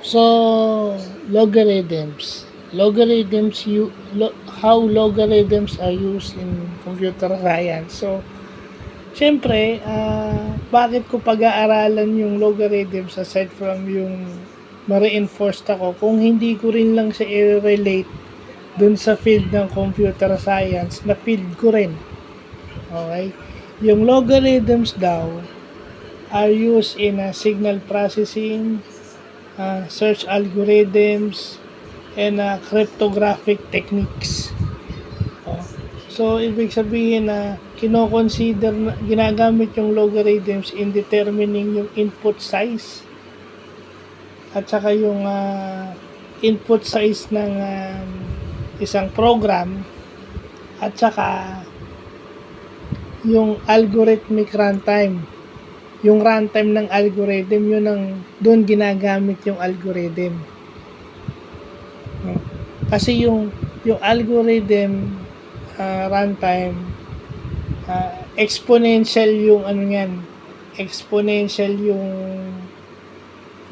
So, logarithms. How logarithms are used in computer science. So, syempre, bakit ko pag-aaralan yung logarithms aside from yung ma-reinforced ako kung hindi ko rin lang siya i-relate dun sa field ng computer science na field ko rin. Okay? Yung logarithms daw are used in signal processing, search algorithms, and cryptographic techniques. So, ibig sabihin na kino-consider na ginagamit yung logarithms in determining yung input size at saka yung input size ng isang program at saka yung algorithmic runtime. Yung runtime ng algorithm, yun ang doon ginagamit yung algorithm. Kasi yung algorithm runtime exponential yung ano yan, exponential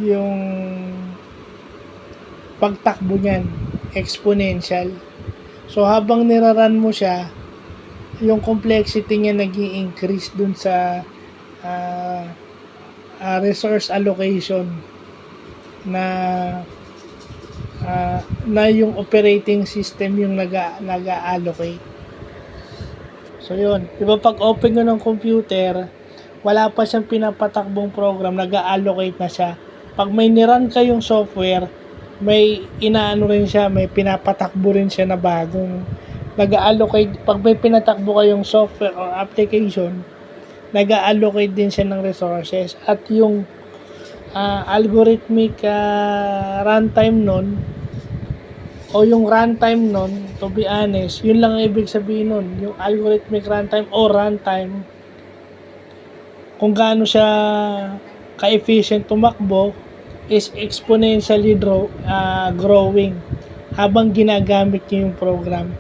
yung pagtakbo niyan, exponential. So habang niraran mo siya, yung complexity niya nag-i-increase dun sa resource allocation na yung operating system yung nag-allocate. So yun, diba pag open ko ng computer, wala pa siyang pinapatakbong program, nag-allocate na siya. Pag may niran kayong software, may inaano rin siya, may pinapatakbo rin siya na bagong nag-allocate. Pag may pinatakbo kayong software or application, nag-allocate din siya ng resources. At yung algorithmic runtime nun, o yung runtime nun, to be honest, yun lang ang ibig sabihin nun, yung algorithmic runtime o runtime, kung gaano siya ka-efficient tumakbo, is exponentially growing habang ginagamit niyo yung program.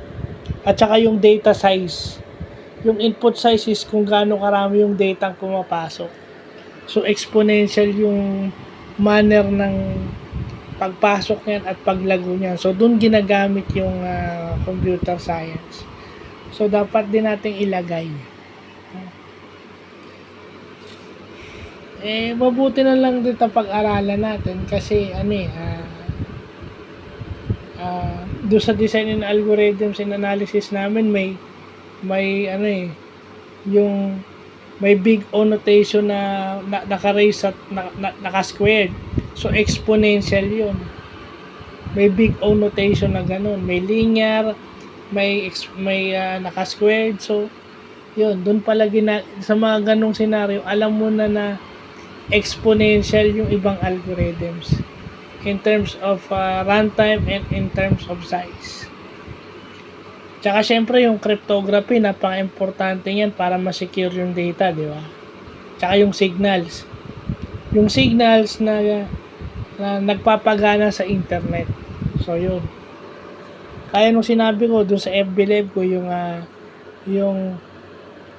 At saka yung data size. Yung input size is kung gaano karami yung data ang pumapasok. So, exponential yung manner ng pagpasok niyan at paglago niyan. So, doon ginagamit yung computer science. So, dapat din nating ilagay. Mabuti na lang dito pag-aralan natin kasi doon sa design and algorithms and analysis namin yung may big O notation na naka-raise at naka-squared. So exponential yun. May big O notation na ganun. May linear, may naka-squared. So yun, doon pala sa mga ganung scenario, alam mo na exponential yung ibang algorithms in terms of runtime and in terms of size. Tsaka syempre yung cryptography, napaka-importante yan para ma-secure yung data, di ba? Tsaka yung signals. Yung signals na nagpapagana sa internet. So yun. Kaya nung sinabi ko dun sa FB Live ko yung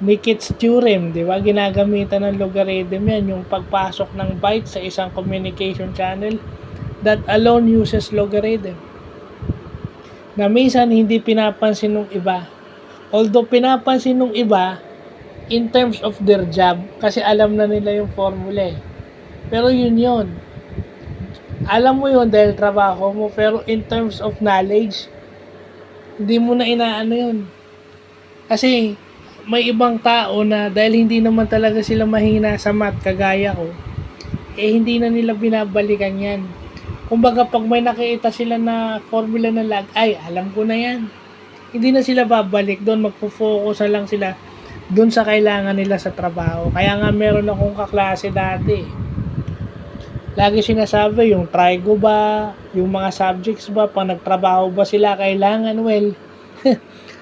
Nikit's theorem, di ba? Ginagamitan ng logarithm yan, yung pagpasok ng byte sa isang communication channel that alone uses logarithm. Na minsan hindi pinapansin ng iba. Although pinapansin ng iba in terms of their job kasi alam na nila yung formula eh. Pero yun. Alam mo yun dahil trabaho mo, pero in terms of knowledge, hindi mo na inaano yun. Kasi may ibang tao na dahil hindi naman talaga sila mahina sa math kagaya ko, hindi na nila binabalikan yan. Kumbaga pag may nakita sila na formula na lag, alam ko na yan. Hindi na sila babalik doon, magpo-focus na lang sila doon sa kailangan nila sa trabaho. Kaya nga meron akong kaklase dati. Lagi sinasabi yung trigo ba, yung mga subjects ba, pag nagtrabaho ba sila kailangan, well,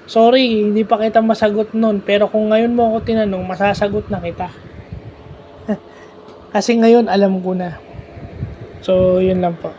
sorry, hindi pa kita masagot nun. Pero kung ngayon mo ako tinanong, masasagot na kita. Kasi ngayon, alam ko na. So, yun lang po.